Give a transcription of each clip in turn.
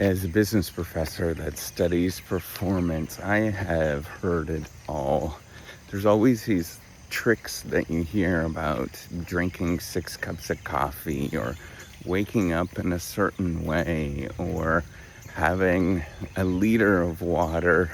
As a business professor that studies performance, I have heard it all. There's always these tricks that you hear about drinking 6 cups of coffee or waking up in a certain way or having a liter of water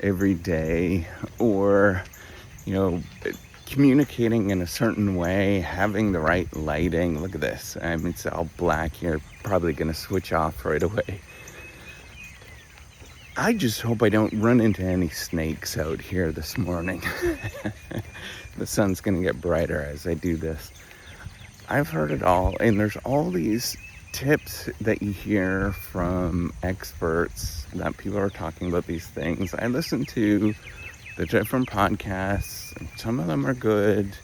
every day or, you know, communicating in a certain way, having the right lighting. Look at this. I mean, it's all black. You're probably going to switch off right away. I just hope I don't run into any snakes out here this morning. The sun's going to get brighter as I do this. I've heard it all, and there's all these tips that you hear from experts that people are talking about these things. I listen to the different podcasts, and some of them are good.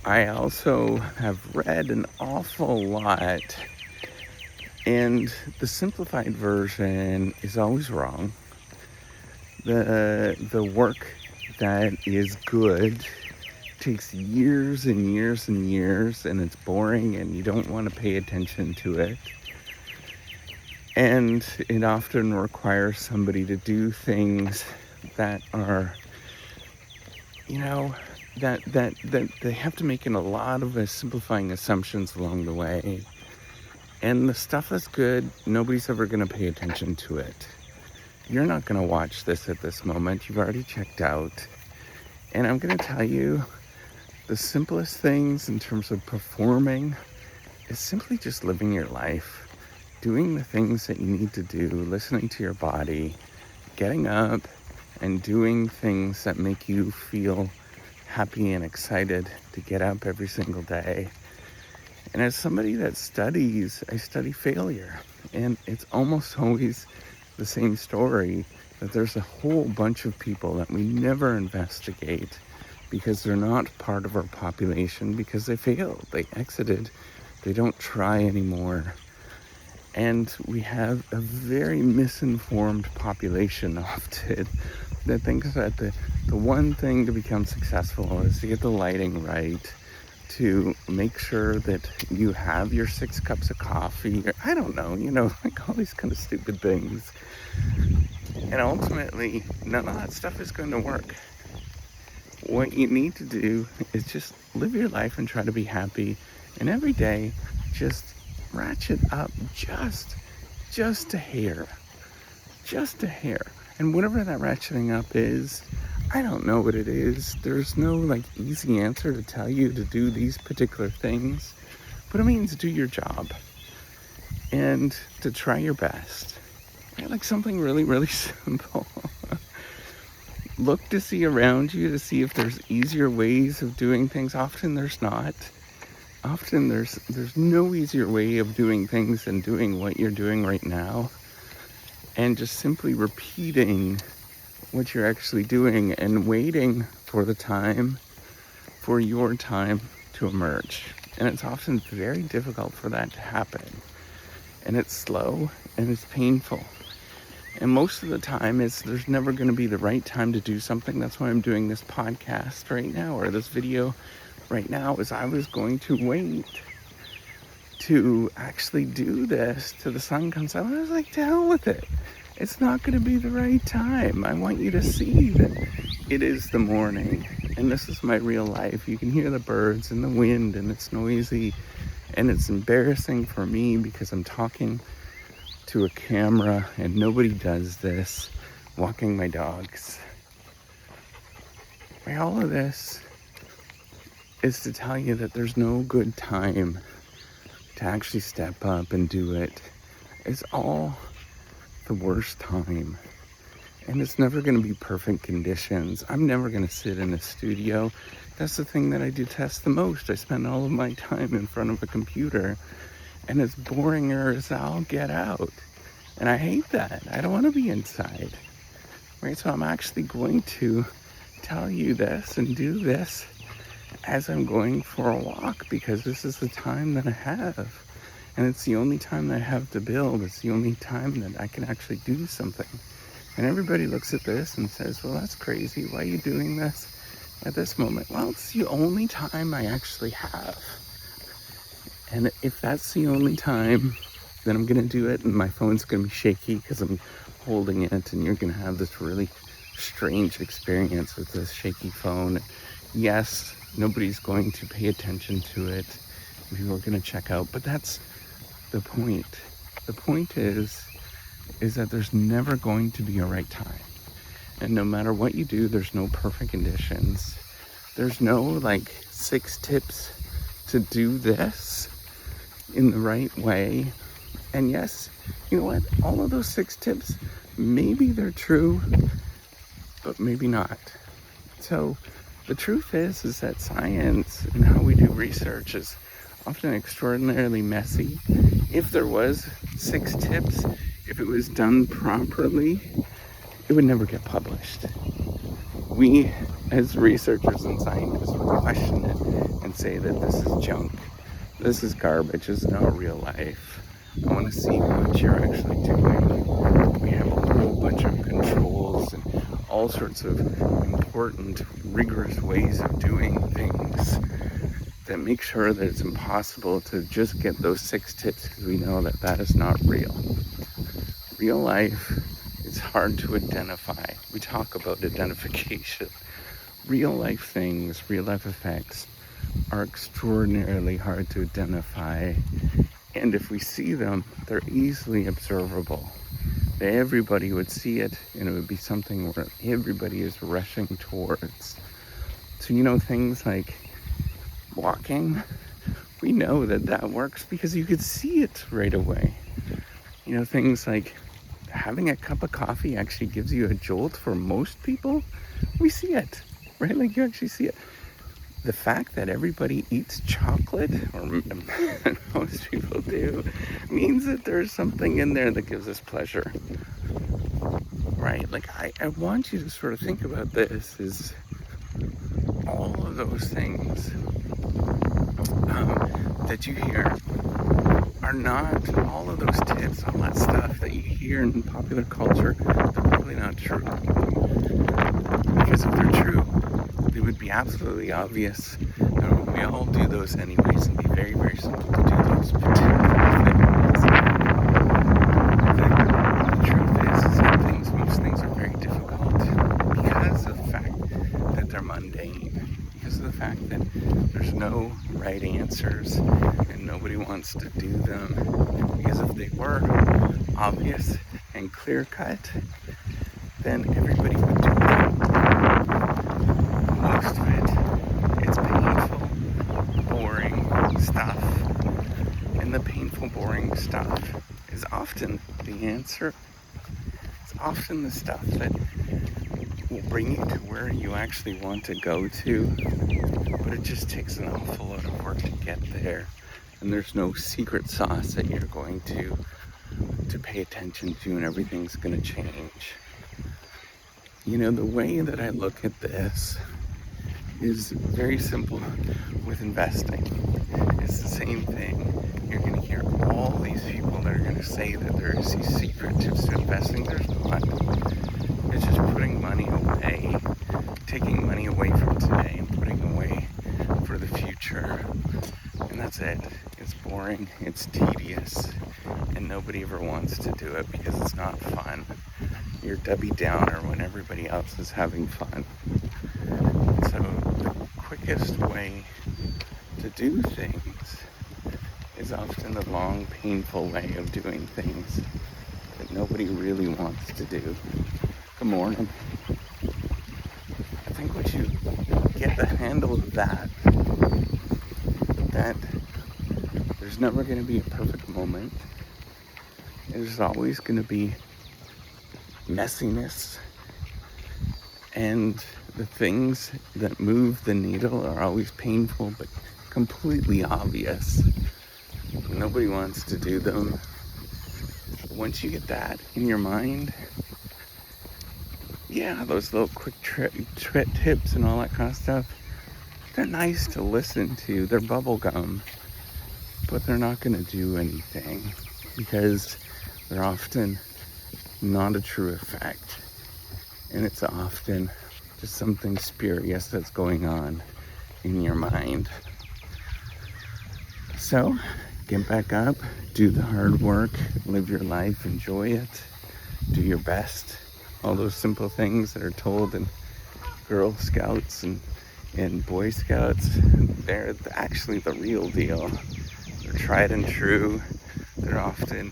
I also have read an awful lot. And the simplified version is always wrong. The work that is good takes years and years and years, and it's boring and you don't want to pay attention to it. And it often requires somebody to do things that are, that they have to make in a lot of simplifying assumptions along the way. And the stuff that's good, nobody's ever going to pay attention to it. You're not going to watch this at this moment. You've already checked out. And I'm going to tell you, the simplest things in terms of performing is simply just living your life, doing the things that you need to do, listening to your body, getting up and doing things that make you feel happy and excited to get up every single day. And as somebody that studies, I study failure. And it's almost always the same story, that there's a whole bunch of people that we never investigate because they're not part of our population, because they failed, they exited, they don't try anymore. And we have a very misinformed population often that thinks that the one thing to become successful is to get the lighting right, to make sure that you have your 6 cups of coffee, or I don't know, like all these kind of stupid things. And ultimately, none of that stuff is going to work. What you need to do is just live your life and try to be happy. And every day, just ratchet up just a hair. Just a hair. And whatever that ratcheting up is, I don't know what it is. There's no easy answer to tell you to do these particular things, but it means do your job and to try your best. Like something really, really simple. Look to see around you to see if there's easier ways of doing things. Often there's not. Often there's no easier way of doing things than doing what you're doing right now, and just simply repeating what you're actually doing and waiting for your time to emerge. And it's often very difficult for that to happen. And it's slow and it's painful. And most of the time there's never going to be the right time to do something. That's why I'm doing this podcast right now, or this video right now, is I was going to wait to actually do this till the sun comes up. I was like, to hell with it. It's not going to be the right time. I want you to see that it is the morning, and this is my real life. You can hear the birds and the wind, and it's noisy, and it's embarrassing for me because I'm talking to a camera, and nobody does this, walking my dogs. All of this is to tell you that there's no good time to actually step up and do it. It's all the worst time, and it's never going to be perfect conditions. I'm never going to sit in a studio. That's the thing that I detest the most. I spend all of my time in front of a computer, and it's boring as I'll get out, and I hate that. I don't want to be inside, right? So I'm actually going to tell you this and do this as I'm going for a walk, because this is the time that I have. And it's the only time that I have to build. It's the only time that I can actually do something. And everybody looks at this and says, well, that's crazy. Why are you doing this at this moment? Well, it's the only time I actually have. And if that's the only time, then I'm gonna do it and my phone's gonna be shaky because I'm holding it, and you're gonna have this really strange experience with this shaky phone. Yes, nobody's going to pay attention to it. People are gonna check out, but that's the point. The point is that there's never going to be a right time. And no matter what you do, there's no perfect conditions. There's no like 6 tips to do this in the right way. And yes, you know what? All of those 6 tips, maybe they're true, but maybe not. So the truth is that science and how we do research is often extraordinarily messy. If there was 6 tips, if it was done properly, it would never get published. We, as researchers and scientists, would question it and say that this is junk, this is garbage, this is not real life. I want to see what you're actually doing. We have a whole bunch of controls and all sorts of important, rigorous ways of doing things that make sure that it's impossible to just get those 6 tips, because we know that that is not real. Real life is hard to identify. We talk about identification. Real life things, real life effects are extraordinarily hard to identify. And if we see them, they're easily observable. Everybody would see it, and it would be something where everybody is rushing towards. So, you know, things like walking, we know that that works because you could see it right away. You know, things like having a cup of coffee actually gives you a jolt for most people. We see it, right? Like you actually see it. The fact that everybody eats chocolate, or most people do, means that there's something in there that gives us pleasure, right? Like I want you to sort of think about this, is all of those things that you hear are not, all of those tips, all that stuff that you hear in popular culture, they're probably not true. Because if they're true, they would be absolutely obvious. We all do those anyways, and be very, very simple to do those particular things. The truth is that most things are very difficult because of the fact that they're mundane, because of the fact that there's no right answers and nobody wants to do them. Because if they were obvious and clear-cut, then everybody would do them. Most of it, it's painful, boring stuff. And the painful, boring stuff is often the answer. It's often the stuff that will bring you to where you actually want to go to. But it just takes an awful lot of work to get there. And there's no secret sauce that you're going to pay attention to, and everything's going to change. You know, the way that I look at this is very simple with investing. It's the same thing. You're going to hear all these people that are going to say that there's these secret tips to investing. There's not. It's just putting money away, taking money away from today and putting away for the future. And that's it. It's boring, it's tedious, and nobody ever wants to do it because it's not fun. You're Debbie Downer when everybody else is having fun. So the quickest way to do things is often the long, painful way of doing things that nobody really wants to do. Good morning. I think once you get the handle of that there's never going to be a perfect moment. There's always going to be messiness, and the things that move the needle are always painful but completely obvious. Nobody wants to do them. Once you get that in your mind, yeah, those little quick tips and all that kind of stuff, they're nice to listen to. They're bubblegum, but they're not going to do anything because they're often not a true effect. And it's often just something spurious that's going on in your mind. So Get back up, do the hard work, live your life, enjoy it, do your best. All those simple things that are told in Girl Scouts and Boy Scouts, they're actually the real deal. They're tried and true. They're often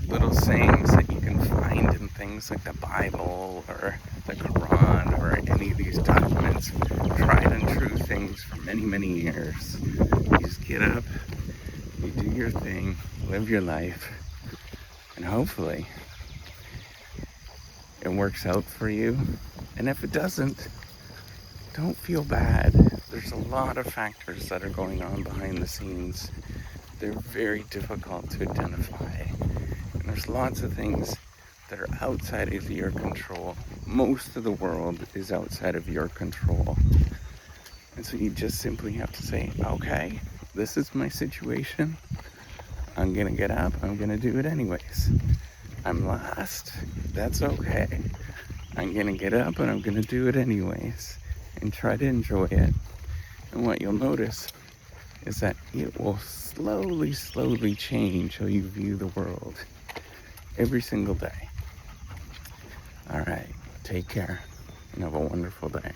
little sayings that you can find in things like the Bible or the Quran or any of these documents. Tried and true things for many, many years. You just get up, you do your thing, live your life, and hopefully it works out for you. And if it doesn't, don't feel bad. There's a lot of factors that are going on behind the scenes. They're very difficult to identify. And there's lots of things that are outside of your control. Most of the world is outside of your control. And so you just simply have to say, okay, this is my situation. I'm gonna get up, I'm gonna do it anyways. I'm lost, that's okay. I'm gonna get up and I'm gonna do it anyways. And try to enjoy it. And what you'll notice is that it will slowly change how you view the world every single day. All right, take care and have a wonderful day.